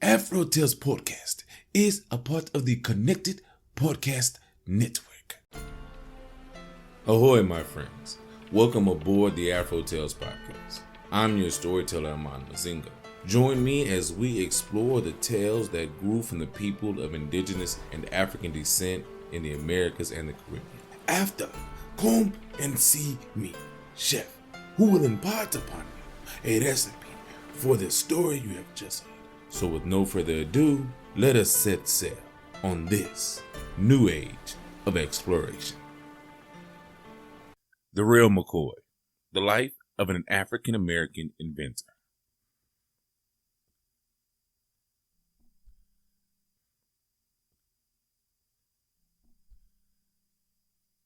Afro Tales podcast is a part of the Connected Podcast Network. Ahoy, my friends. Welcome aboard the Afro Tales podcast. I'm your storyteller, Amon Mazingo. Join me as we explore the tales that grew from the people of Indigenous and African descent in the Americas and the Caribbean. After, come and see me, chef, who will impart upon you a recipe for the story you have just heard. So with no further ado, let us set sail on this new age of exploration. The Real McCoy, the life of an African-American inventor.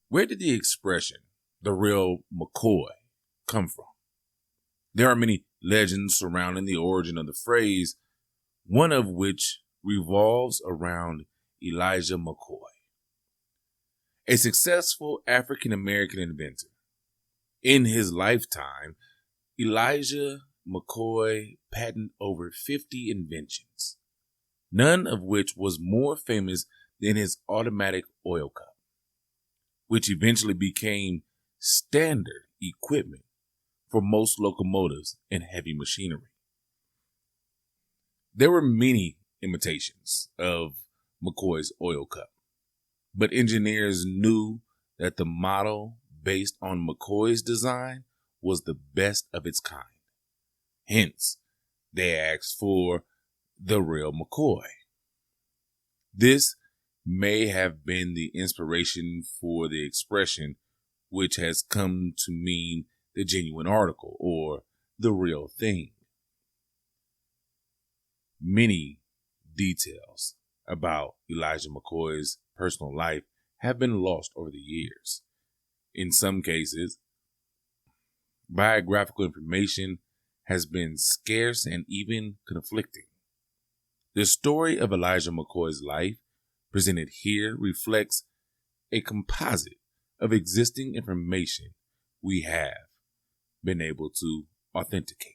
Where did the expression, the Real McCoy, come from? There are many legends surrounding the origin of the phrase, one of which revolves around Elijah McCoy, a successful African-American inventor. In his lifetime, Elijah McCoy patented over 50 inventions, none of which was more famous than his automatic oil cup, which eventually became standard equipment for most locomotives and heavy machinery. There were many imitations of McCoy's oil cup, but engineers knew that the model based on McCoy's design was the best of its kind. Hence, they asked for the Real McCoy. This may have been the inspiration for the expression, which has come to mean the genuine article or the real thing. Many details about Elijah McCoy's personal life have been lost over the years. In some cases, biographical information has been scarce and even conflicting. The story of Elijah McCoy's life presented here reflects a composite of existing information we have been able to authenticate.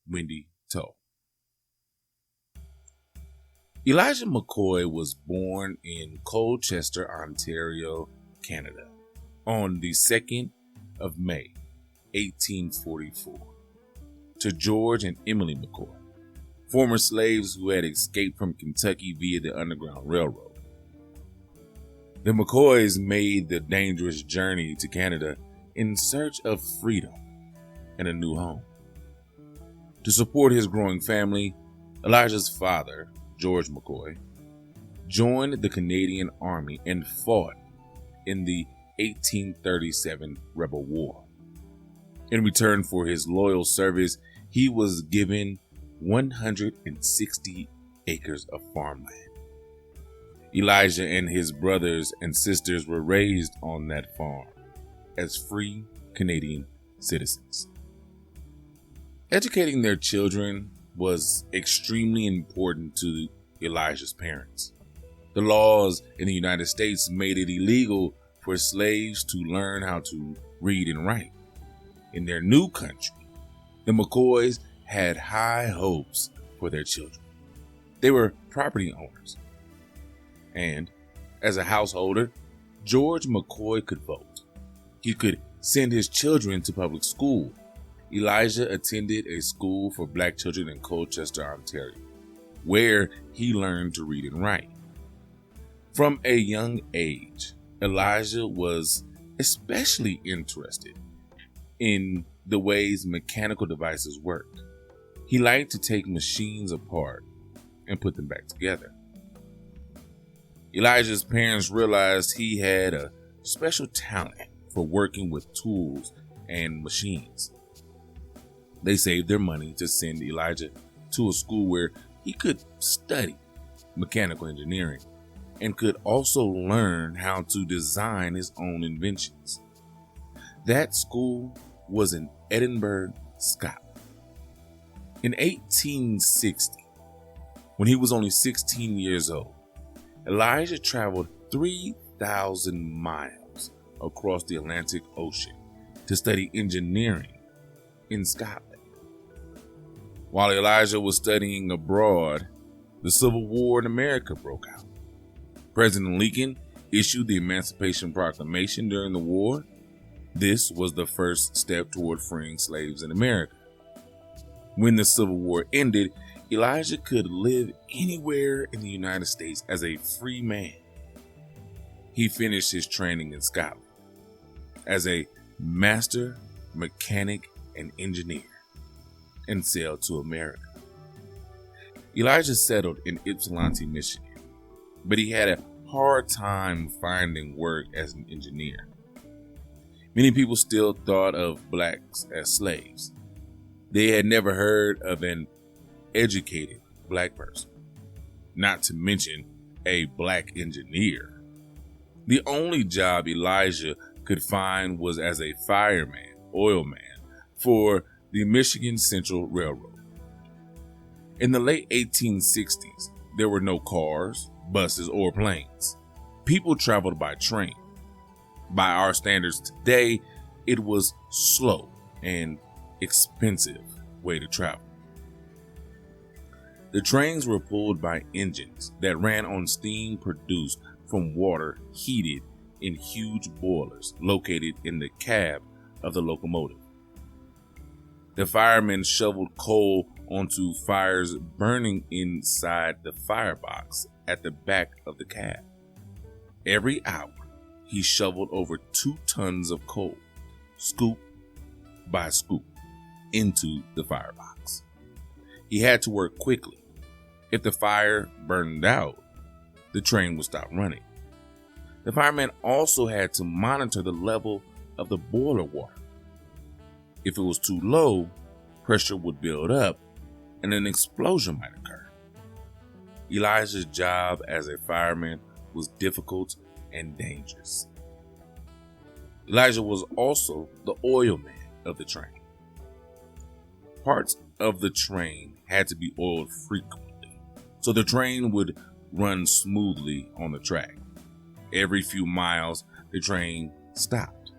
Wendy Toe. Elijah McCoy was born in Colchester, Ontario, Canada, on the 2nd of May, 1844, to George and Emily McCoy, former slaves who had escaped from Kentucky via the Underground Railroad. The McCoys made the dangerous journey to Canada in search of freedom and a new home. To support his growing family, Elijah's father, George McCoy, joined the Canadian Army and fought in the 1837 Rebel War. In return for his loyal service, he was given 160 acres of farmland. Elijah and his brothers and sisters were raised on that farm as free Canadian citizens. Educating their children was extremely important to Elijah's parents. The laws in the United States made it illegal for slaves to learn how to read and write. In their new country, the McCoys had high hopes for their children. They were property owners. And as a householder, George McCoy could vote. He could send his children to public school. Elijah attended a school for black children in Colchester, Ontario, where he learned to read and write. From a young age, Elijah was especially interested in the ways mechanical devices worked. He liked to take machines apart and put them back together. Elijah's parents realized he had a special talent for working with tools and machines. They saved their money to send Elijah to a school where he could study mechanical engineering and could also learn how to design his own inventions. That school was in Edinburgh, Scotland. In 1860, when he was only 16 years old, Elijah traveled 3,000 miles across the Atlantic Ocean to study engineering in Scotland. While Elijah was studying abroad, the Civil War in America broke out. President Lincoln issued the Emancipation Proclamation during the war. This was the first step toward freeing slaves in America. When the Civil War ended, Elijah could live anywhere in the United States as a free man. He finished his training in Scotland as a master mechanic and engineer and sailed to America. Elijah settled in Ypsilanti, Michigan, but he had a hard time finding work as an engineer. Many people still thought of blacks as slaves. They had never heard of an educated black person, not to mention a black engineer. The only job Elijah could find was as a fireman, oilman, for the Michigan Central Railroad. In the late 1860s, there were no cars, buses, or planes. People traveled by train. By our standards today, it was slow and expensive way to travel. The trains were pulled by engines that ran on steam produced from water heated in huge boilers located in the cab of the locomotive. The firemen shoveled coal onto fires burning inside the firebox at the back of the cab. Every hour, he shoveled over 2 tons of coal, scoop by scoop, into the firebox. He had to work quickly. If the fire burned out, the train would stop running. The fireman also had to monitor the level of the boiler water. If it was too low, pressure would build up and an explosion might occur. Elijah's job as a fireman was difficult and dangerous. Elijah was also the oilman of the train. Parts of the train had to be oiled frequently, so the train would run smoothly on the track. Every few miles, the train stopped.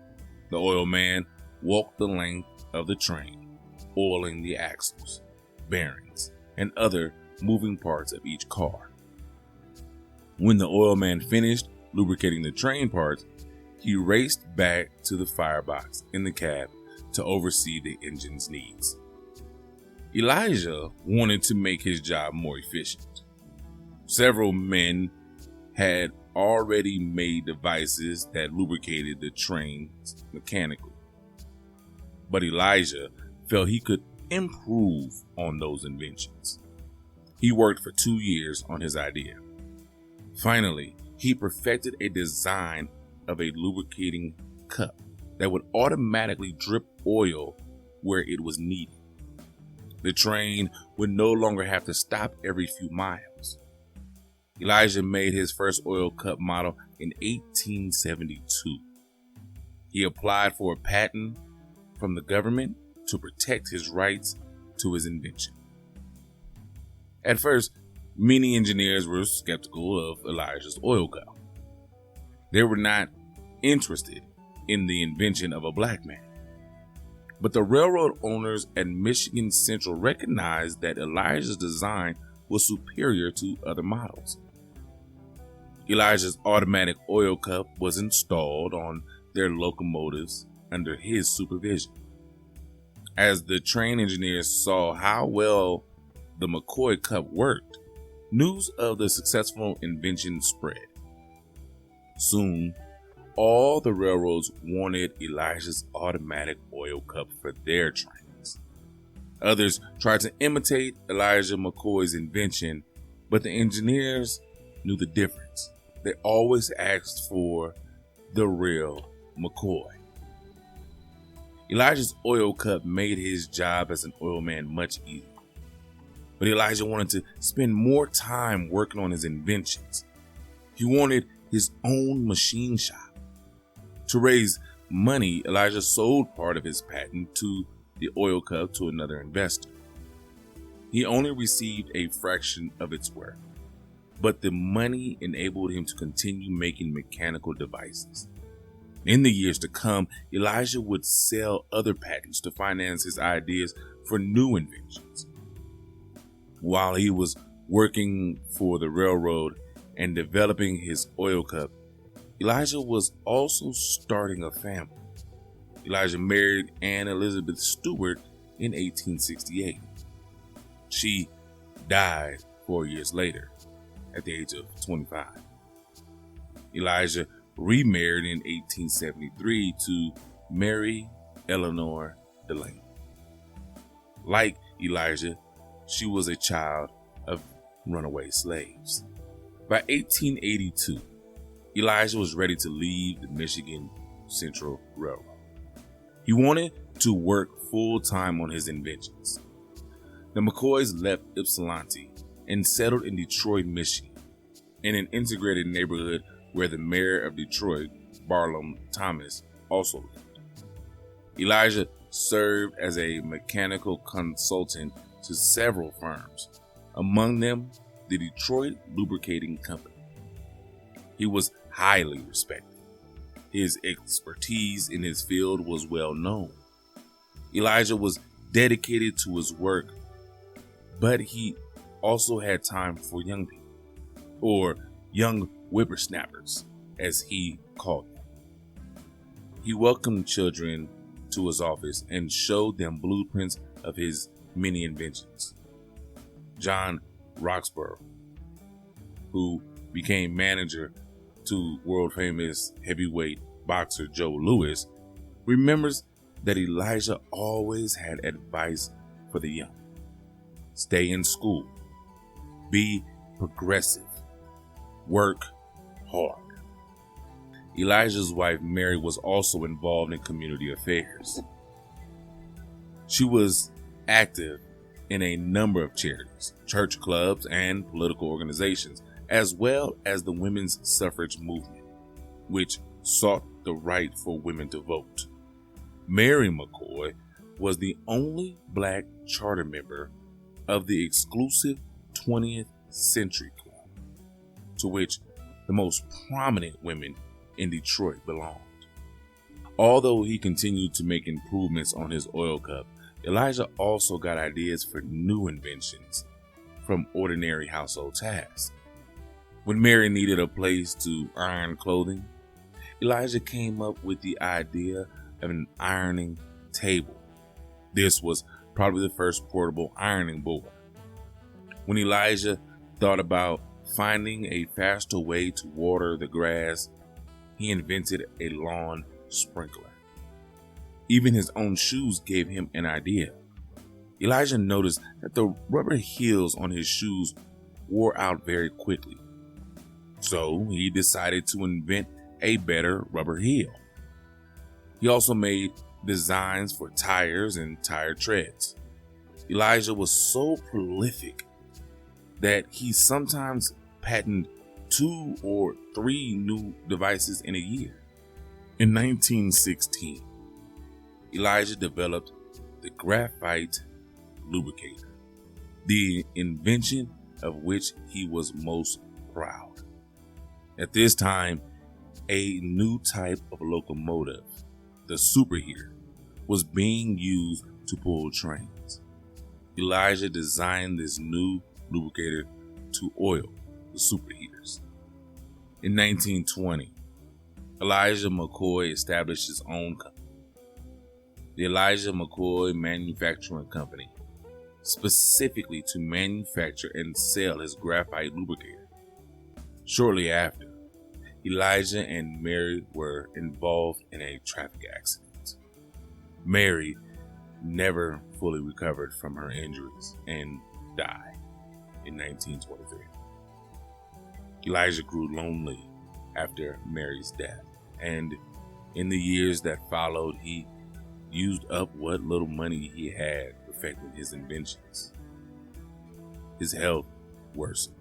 The oilman walked the length of the train, oiling the axles, bearings, and other moving parts of each car. When the oilman finished lubricating the train parts, he raced back to the firebox in the cab to oversee the engine's needs. Elijah wanted to make his job more efficient. Several men had already made devices that lubricated the trains mechanically, but Elijah felt he could improve on those inventions. He worked for 2 years on his idea. Finally, he perfected a design of a lubricating cup that would automatically drip oil where it was needed. The train would no longer have to stop every few miles. Elijah made his first oil cup model in 1872. He applied for a patent from the government to protect his rights to his invention. At first, many engineers were skeptical of Elijah's oil cup. They were not interested in the invention of a black man. But the railroad owners at Michigan Central recognized that Elijah's design was superior to other models. Elijah's automatic oil cup was installed on their locomotives under his supervision. As the train engineers saw how well the McCoy cup worked, news of the successful invention spread. Soon, all the railroads wanted Elijah's automatic oil cup for their trains. Others tried to imitate Elijah McCoy's invention, but the engineers knew the difference. They always asked for the real McCoy. Elijah's oil cup made his job as an oilman much easier. But Elijah wanted to spend more time working on his inventions. He wanted his own machine shop. To raise money, Elijah sold part of his patent to the oil cup to another investor. He only received a fraction of its worth, but the money enabled him to continue making mechanical devices. In the years to come, Elijah would sell other patents to finance his ideas for new inventions. While he was working for the railroad and developing his oil cup, Elijah was also starting a family. Elijah married Anne Elizabeth Stewart in 1868. She died 4 years later at the age of 25. Elijah remarried in 1873 to Mary Eleanor Delaney. Like Elijah, she was a child of runaway slaves. By 1882, Elijah was ready to leave the Michigan Central Railroad. He wanted to work full-time on his inventions. The McCoys left Ypsilanti and settled in Detroit, Michigan, in an integrated neighborhood where the mayor of Detroit, Barlam Thomas, also lived. Elijah served as a mechanical consultant to several firms, among them the Detroit Lubricating Company. He was highly respected. His expertise in his field was well known. Elijah was dedicated to his work, but he also had time for young people, or young whippersnappers, as he called them. He welcomed children to his office and showed them blueprints of his many inventions. John Roxborough, who became manager to world-famous heavyweight boxer Joe Louis, remembers that Elijah always had advice for the young. Stay in school. Be progressive. Work hard. Elijah's wife, Mary, was also involved in community affairs. She was active in a number of charities, church clubs, and political organizations, as well as the women's suffrage movement, which sought the right for women to vote. Mary McCoy was the only black charter member of the exclusive 20th Century Club, to which the most prominent women in Detroit belonged. Although he continued to make improvements on his oil cup, Elijah also got ideas for new inventions from ordinary household tasks. When Mary needed a place to iron clothing, Elijah came up with the idea of an ironing table. This was probably the first portable ironing board. When Elijah thought about finding a faster way to water the grass, he invented a lawn sprinkler. Even his own shoes gave him an idea. Elijah noticed that the rubber heels on his shoes wore out very quickly. So he decided to invent a better rubber heel. He also made designs for tires and tire treads. Elijah was so prolific that he sometimes patented 2 or 3 new devices in a year. In 1916, Elijah developed the graphite lubricator, the invention of which he was most proud. At this time, a new type of locomotive, the superheater, was being used to pull trains. Elijah designed this new lubricator to oil the superheaters. In 1920, Elijah McCoy established his own company, the Elijah McCoy Manufacturing Company, specifically to manufacture and sell his graphite lubricator. Shortly after, Elijah and Mary were involved in a traffic accident. Mary never fully recovered from her injuries and died in 1923. Elijah grew lonely after Mary's death, and in the years that followed, he used up what little money he had perfecting his inventions. His health worsened.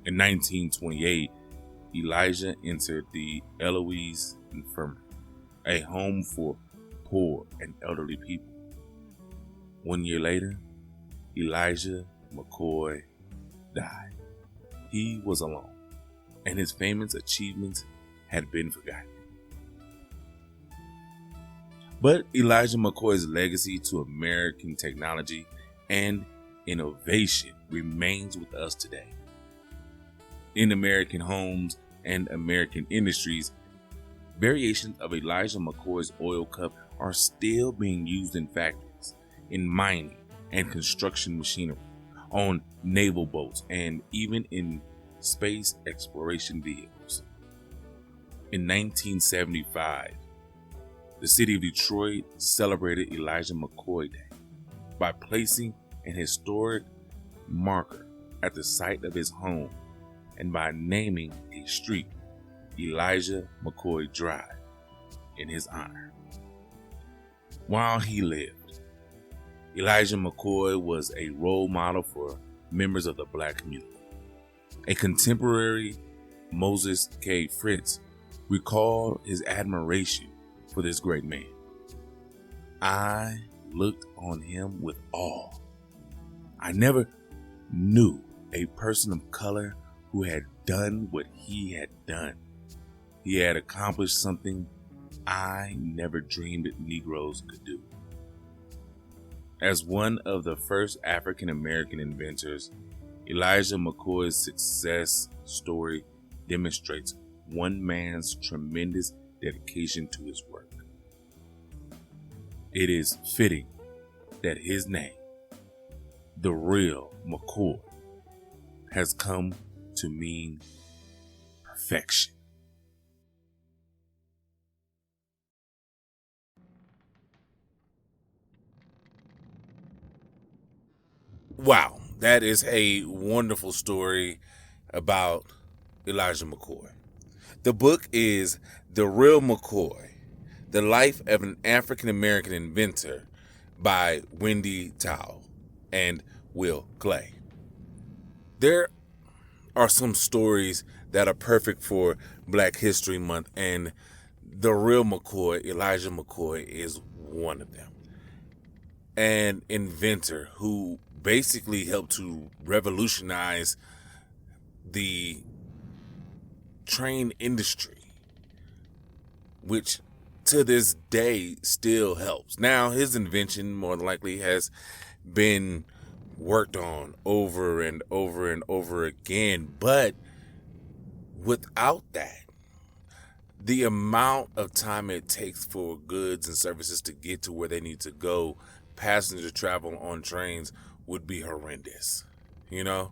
In 1928, Elijah entered the Eloise Infirmary, a home for poor and elderly people. 1 year later, Elijah McCoy died. He was alone, and his famous achievements had been forgotten. But Elijah McCoy's legacy to American technology and innovation remains with us today. In American homes and American industries, variations of Elijah McCoy's oil cup are still being used in factories, in mining and construction machinery, on naval boats, and even in space exploration vehicles. In 1975, the city of Detroit celebrated Elijah McCoy Day by placing an historic marker at the site of his home and by naming a street Elijah McCoy Drive in his honor. While he lived, Elijah McCoy was a role model for members of the Black community. A contemporary, Moses K. Fritz, recalled his admiration for this great man. I looked on him with awe. I never knew a person of color who had done what he had done. He had accomplished something I never dreamed that Negroes could do. As one of the first African American inventors, Elijah McCoy's success story demonstrates one man's tremendous dedication to his work. It is fitting that his name, the Real McCoy, has come to mean perfection. Wow, that is a wonderful story about Elijah McCoy. The book is The Real McCoy, The Life of an African American Inventor by Wendy Tao and Will Clay. There are some stories that are perfect for Black History Month, and The Real McCoy, Elijah McCoy, is one of them. An inventor who basically helped to revolutionize the train industry, which to this day still helps. Now, his invention more than likely has been worked on over and over and over again, but without that, the amount of time it takes for goods and services to get to where they need to go, passenger travel on trains, would be horrendous, you know?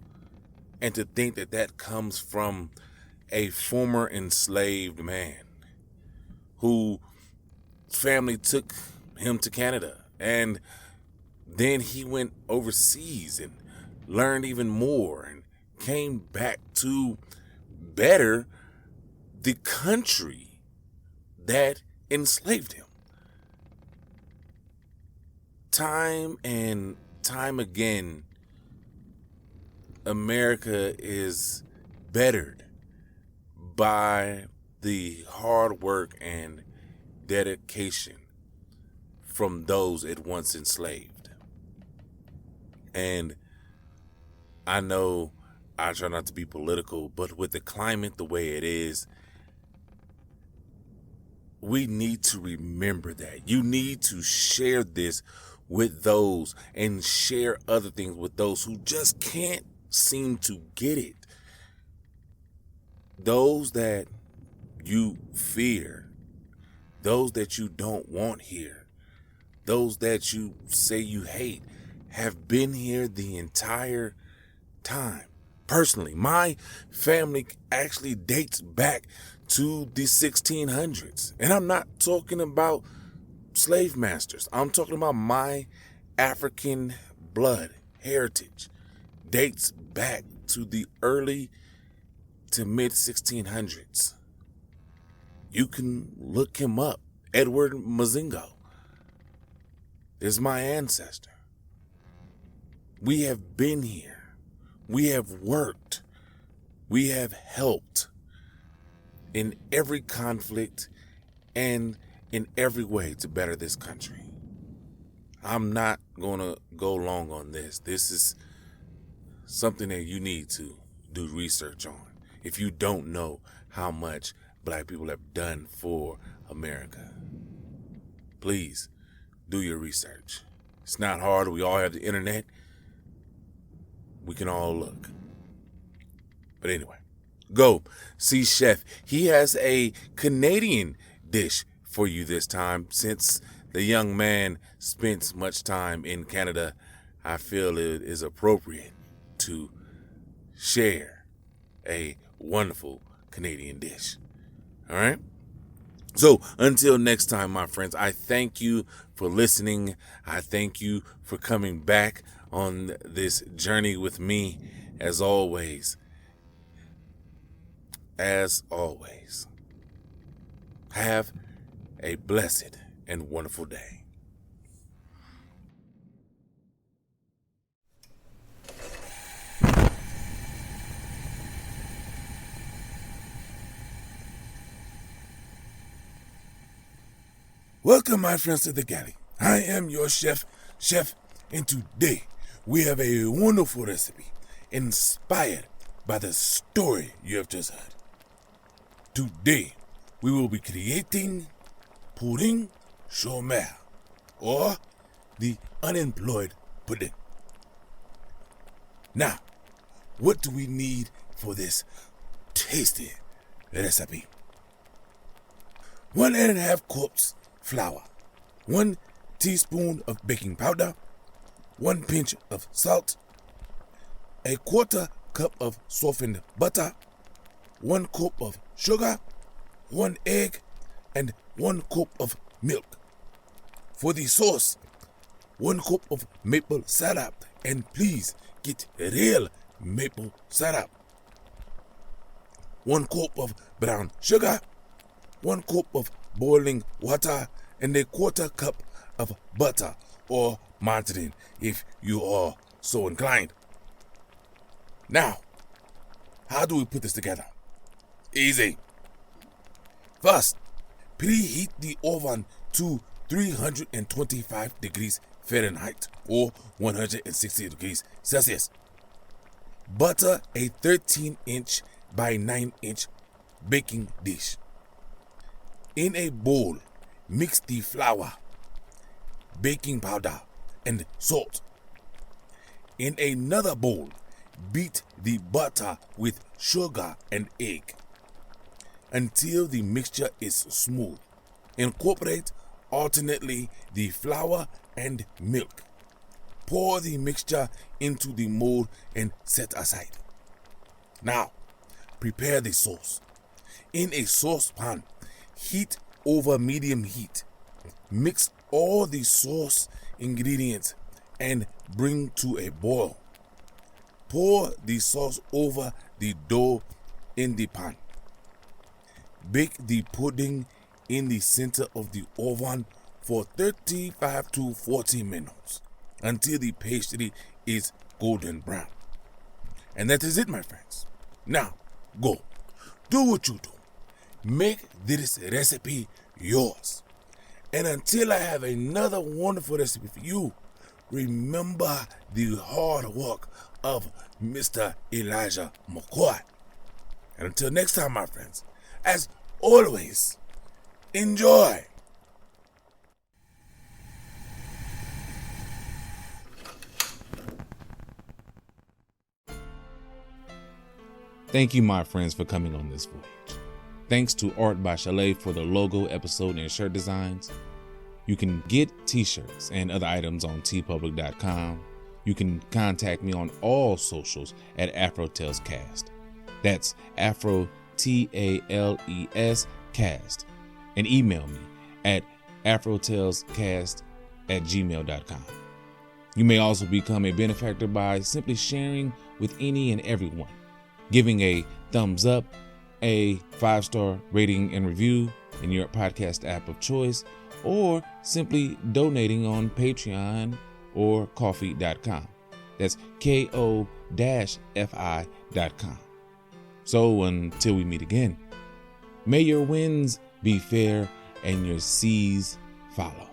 And to think that that comes from a former enslaved man who family took him to Canada, and then he went overseas and learned even more and came back to better the country that enslaved him. Time and time again, America is bettered by the hard work and dedication from those it once enslaved. And I know I try not to be political, but with the climate the way it is, we need to remember that. You need to share this with those and share other things with those who just can't seem to get it. Those that you fear, those that you don't want here, those that you say you hate, have been here the entire time. Personally, my family actually dates back to the 1600s. And I'm not talking about slave masters. I'm talking about my African blood heritage dates back to the early to mid 1600s. You can look him up. Edward Mazingo is my ancestor. We have been here. We have worked. We have helped in every conflict and in every way to better this country. I'm not going to go long on this. This is something that you need to do research on if you don't know how much Black people have done for America. Please do your research. It's not hard. We all have the internet. we can all look. But anyway, go see Chef. He has a Canadian dish for you this time. Since the young man spent much time in Canada, I feel it is appropriate to share a wonderful Canadian dish. All right? So until next time, my friends, I thank you for listening. I thank you for coming back on this journey with me. As always, have a blessed and wonderful day. Welcome, my friends, to the galley. I am your chef, and today we have a wonderful recipe inspired by the story you have just heard. Today, we will be creating Pouding Chomeur, or the unemployed pudding. Now, what do we need for this tasty recipe? 1.5 cups flour, 1 teaspoon of baking powder, 1 pinch of salt, 1/4 cup of softened butter, 1 cup of sugar, 1 egg, and 1 cup of milk. For the sauce, 1 cup of maple syrup, and please get real maple syrup. 1 cup of brown sugar, 1 cup of boiling water, and 1/4 cup of butter or margarine if you are so inclined. Now, how do we put this together? Easy. First, preheat the oven to 325 degrees Fahrenheit or 160 degrees Celsius. Butter a 13-inch by 9-inch baking dish. In a bowl, mix the flour, baking powder, and salt. In another bowl, beat the butter with sugar and egg until the mixture is smooth. Incorporate alternately the flour and milk. Pour the mixture into the mold and set aside. Now, prepare the sauce. In a saucepan, heat over medium heat. Mix all the sauce ingredients and bring to a boil. Pour the sauce over the dough in the pan. Bake the pudding in the center of the oven for 35 to 40 minutes until the pastry is golden brown. And that is it, my friends. Now, go. Do what you do. Make this recipe yours. And until I have another wonderful recipe for you, remember the hard work of Mr. Elijah McCoy. And until next time, my friends, as always, enjoy. Thank you, my friends, for coming on this voyage. Thanks to Art by Chalet for the logo, episode, and shirt designs. You can get t-shirts and other items on tpublic.com. You can contact me on all socials at AfroTalesCast. That's AfroTalesCast. And email me at AfroTalesCast@gmail.com. You may also become a benefactor by simply sharing with any and everyone, giving a thumbs up, a 5-star rating and review in your podcast app of choice, or simply donating on Patreon or Ko-fi.com. That's ko-fi.com. So until we meet again, may your winds be fair and your seas follow.